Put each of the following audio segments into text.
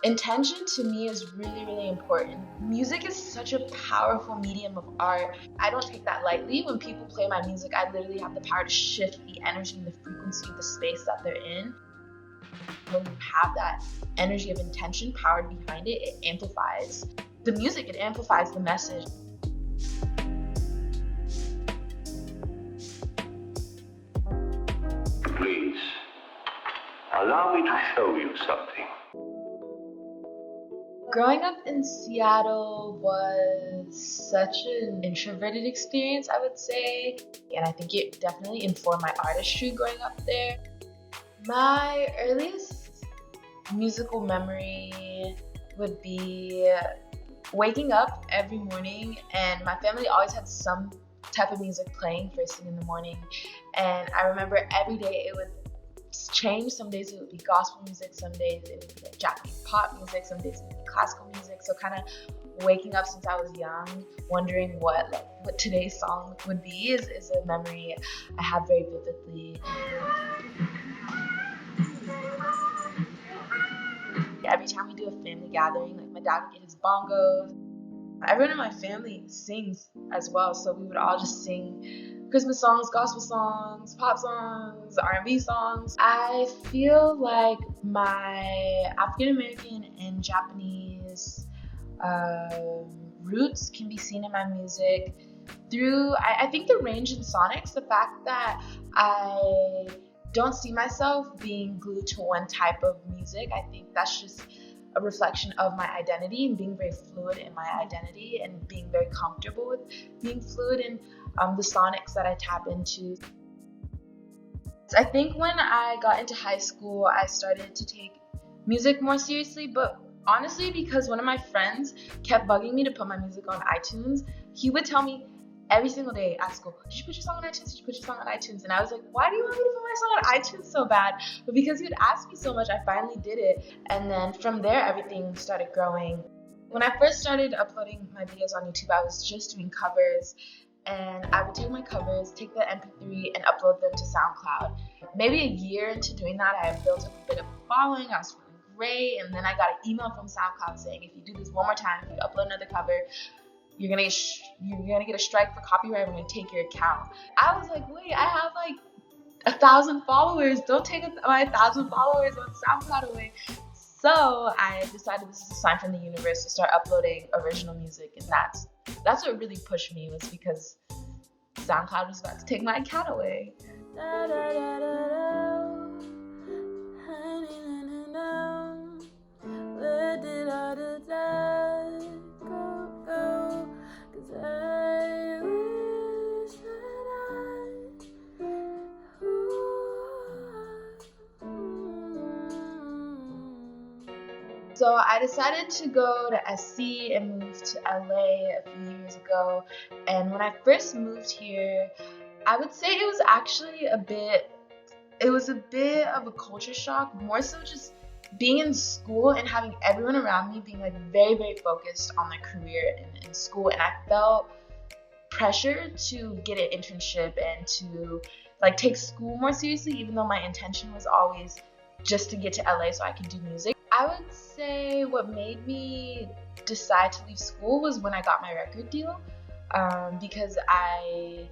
Intention to me is really, really important. Music is such a powerful medium of art. I don't take that lightly. When people play my music, I literally have the power to shift the energy and the frequency of the space that they're in. When you have that energy of intention powered behind it, it amplifies the music, it amplifies the message. Please, allow me to show you something. Growing up in Seattle was such an introverted experience, I would say, and I think it definitely informed my artistry growing up there. My earliest musical memory would be waking up every morning, and my family always had some type of music playing first thing in the morning, and I remember every day it would change. Some days it would be gospel music, some days it would be like Japanese pop music, some days it would be classical music. So kind of waking up since I was young, wondering what today's song would be is a memory I have very vividly. Every time we do a family gathering, like my dad would get his bongos. Everyone in my family sings as well, so we would all just sing Christmas songs, gospel songs, pop songs, R&B songs. I feel like my African American and Japanese roots can be seen in my music through, I think, the range in sonics, the fact that I don't see myself being glued to one type of music. I think that's just a reflection of my identity and being very fluid in my identity and being very comfortable with being fluid in the sonics that I tap into. So I think when I got into high school, I started to take music more seriously, but honestly, because one of my friends kept bugging me to put my music on iTunes, he would tell me every single day at school, did you put your song on iTunes? Did you put your song on iTunes? And I was like, why do you want me to put my song on iTunes so bad? But because he would ask me so much, I finally did it. And then from there, everything started growing. When I first started uploading my videos on YouTube, I was just doing covers. And I would take my covers, take the MP3, and upload them to SoundCloud. Maybe a year into doing that, I had built up a bit of a following. I was feeling great. And then I got an email from SoundCloud saying, if you do this one more time, if you upload another cover, you're gonna get a strike for copyright. We're gonna take your account. I was like, wait, I have like 1,000 followers. Don't take my 1,000 followers on SoundCloud away. So I decided this is a sign from the universe to start uploading original music, and that's what really pushed me, was because SoundCloud was about to take my account away. Where did all the time go? 'Cause I wish that So I decided to go to SC and move to LA a few years ago. And when I first moved here, I would say it was actually a bit of a culture shock, more so just being in school and having everyone around me being like very, very focused on their career in school. And I felt pressure to get an internship and to like take school more seriously, even though my intention was always just to get to LA so I could do music. I would say what made me decide to leave school was when I got my record deal, because I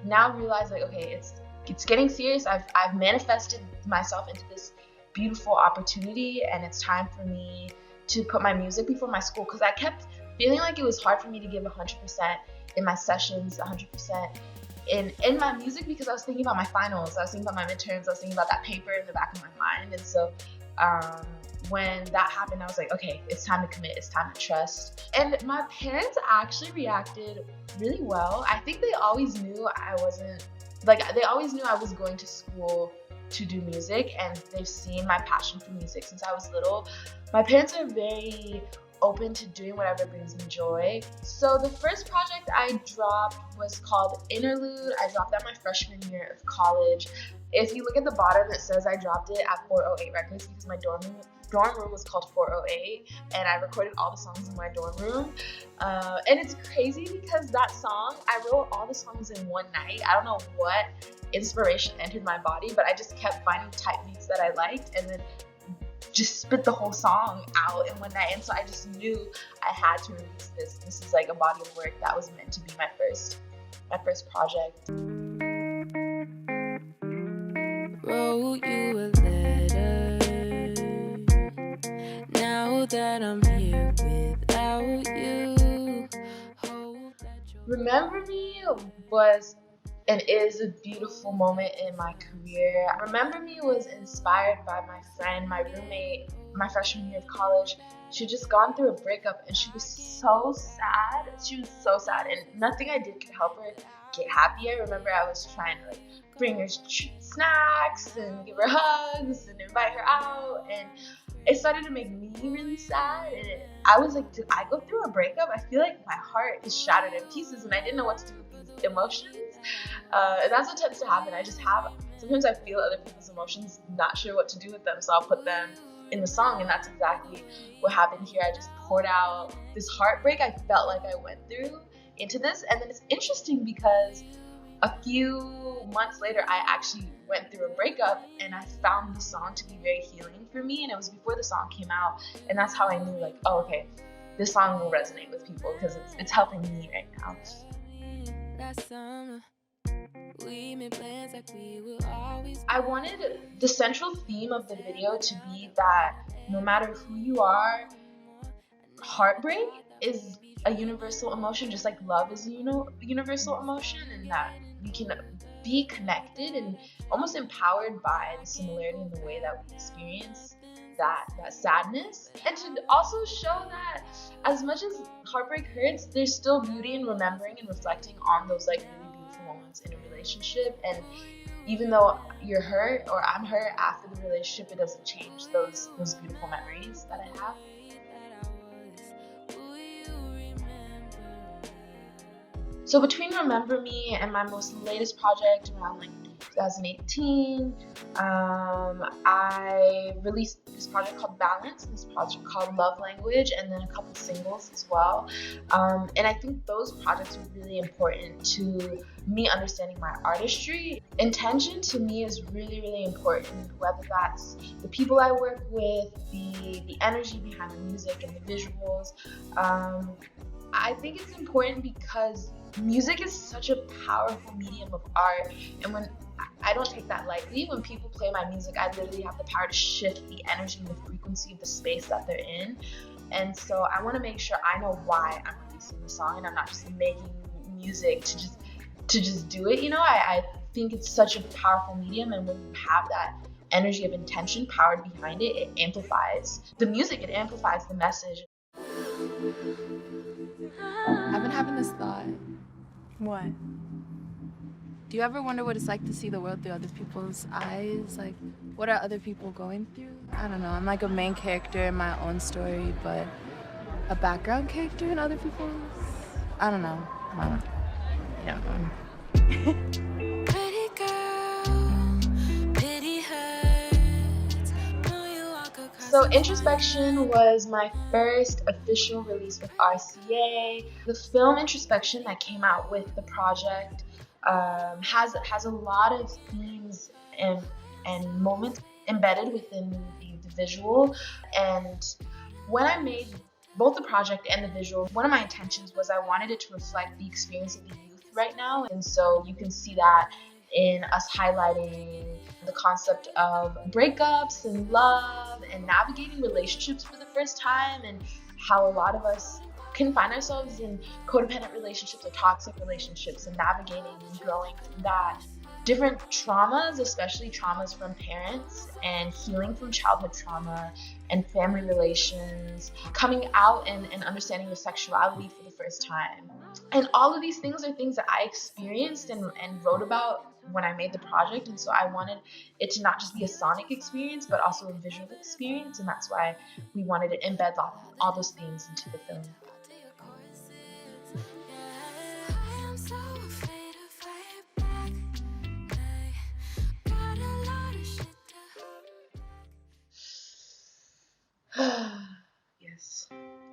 now realize like, okay, it's getting serious. I've manifested myself into this beautiful opportunity, and it's time for me to put my music before my school, because I kept feeling like it was hard for me to give 100% in my sessions, 100% in my music, because I was thinking about my finals, I was thinking about my midterms, I was thinking about that paper in the back of my mind. And so when that happened, I was like, okay, it's time to commit, it's time to trust. And my parents actually reacted really well. I think they always knew I was going to school to do music, and they've seen my passion for music since I was little. My parents are very open to doing whatever brings me joy. So the first project I dropped was called Interlude. I dropped that my freshman year of college. If you look at the bottom, it says I dropped it at 408 Records because my dorm room was called 408, and I recorded all the songs in my dorm room. And it's crazy because that song, I wrote all the songs in one night. I don't know what inspiration entered my body, but I just kept finding type beats that I liked and then just spit the whole song out in one night. And so I just knew I had to release this. This is like a body of work that was meant to be my first project. Wrote you a letter. Now that I'm here without you. Remember Me was and is a beautiful moment in my career. Remember Me was inspired by my friend, my roommate, my freshman year of college. She had just gone through a breakup and she was so sad. She was so sad, and nothing I did could help her get happy. I remember I was trying to bring her snacks and give her hugs and invite her out, and it started to make me really sad. And I was like, did I go through a breakup? I feel like my heart is shattered in pieces and I didn't know what to do with these emotions. And that's what tends to happen. Sometimes I feel other people's emotions, not sure what to do with them, so I'll put them in the song, and that's exactly what happened here. I just poured out this heartbreak I felt like I went through into this. And then it's interesting because a few months later, I actually went through a breakup, and I found the song to be very healing for me. And it was before the song came out, and that's how I knew, oh, okay, this song will resonate with people because it's helping me right now. I wanted the central theme of the video to be that no matter who you are, heartbreak is a universal emotion, just like love is a universal emotion, and that we can be connected and almost empowered by the similarity in the way that we experience that sadness. And to also show that as much as heartbreak hurts, there's still beauty in remembering and reflecting on those really beautiful moments in a relationship. And even though you're hurt or I'm hurt after the relationship, it doesn't change those beautiful memories that I have. So between Remember Me and my most latest project around 2018, I released this project called Balance, this project called Love Language, and then a couple singles as well. And I think those projects were really important to me understanding my artistry. Intention to me is really, really important, whether that's the people I work with, the energy behind the music and the visuals. I think it's important because music is such a powerful medium of art, and when I don't take that lightly. When people play my music, I literally have the power to shift the energy and the frequency of the space that they're in. And so I want to make sure I know why I'm releasing the song, and I'm not just making music to just do it. I think it's such a powerful medium, and when you have that energy of intention powered behind it, it amplifies the music, it amplifies the message. I've been having this thought. What? Do you ever wonder what it's like to see the world through other people's eyes? What are other people going through? I don't know. I'm a main character in my own story, but a background character in other people's? I don't know. Yeah. Pretty girl, pity hurts. So Introspection was my first official release with RCA. The film Introspection that came out with the project has a lot of themes and moments embedded within the visual. And when I made both the project and the visual, one of my intentions was I wanted it to reflect the experience of the youth right now. And so you can see that in us highlighting the concept of breakups and love and navigating relationships for the first time, and how a lot of us can find ourselves in codependent relationships or toxic relationships, and navigating and growing through that. Different traumas, especially traumas from parents, and healing from childhood trauma and family relations, coming out and understanding your sexuality for the first time. And all of these things are things that I experienced and wrote about when I made the project, and so I wanted it to not just be a sonic experience but also a visual experience, and that's why we wanted to embed all those things into the film. Yes.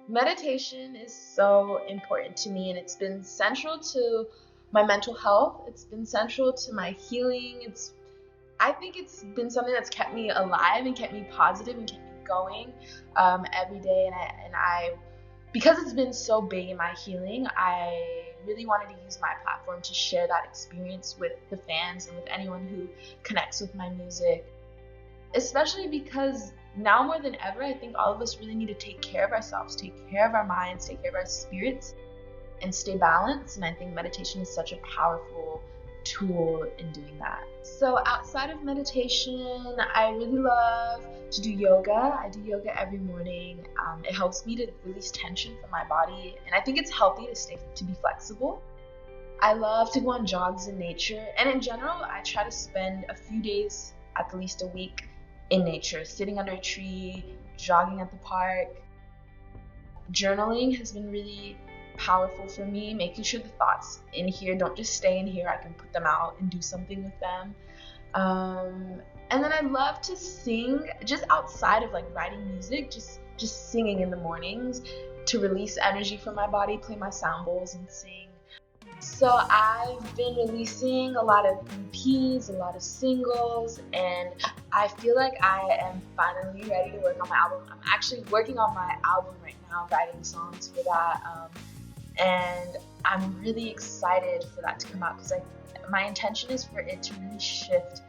Meditation is so important to me, and it's been central to my mental health. It's been central to my healing. I think it's been something that's kept me alive and kept me positive and kept me going every day. And I, because it's been so big in my healing, I really wanted to use my platform to share that experience with the fans and with anyone who connects with my music. Especially because now more than ever, I think all of us really need to take care of ourselves, take care of our minds, take care of our spirits, and stay balanced. And I think meditation is such a powerful tool in doing that. So outside of meditation, I really love to do yoga. I do yoga every morning. It helps me to release tension from my body, and I think it's healthy to be flexible. I love to go on jogs in nature, and in general, I try to spend a few days, at least a week, in nature, sitting under a tree, jogging at the park. Journaling has been really powerful for me, making sure the thoughts in here don't just stay in here. I can put them out and do something with them. And then I love to sing just outside of like writing music, just singing in the mornings to release energy from my body, play my sound bowls and sing. So I've been releasing a lot of EPs, a lot of singles, and I feel like I am finally ready to work on my album. I'm actually working on my album right now, writing songs for that, and I'm really excited for that to come out because my intention is for it to really shift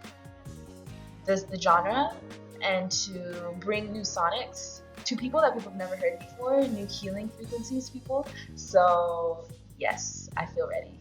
the genre and to bring new sonics to people that people have never heard before, new healing frequencies to people. So yes, I feel ready.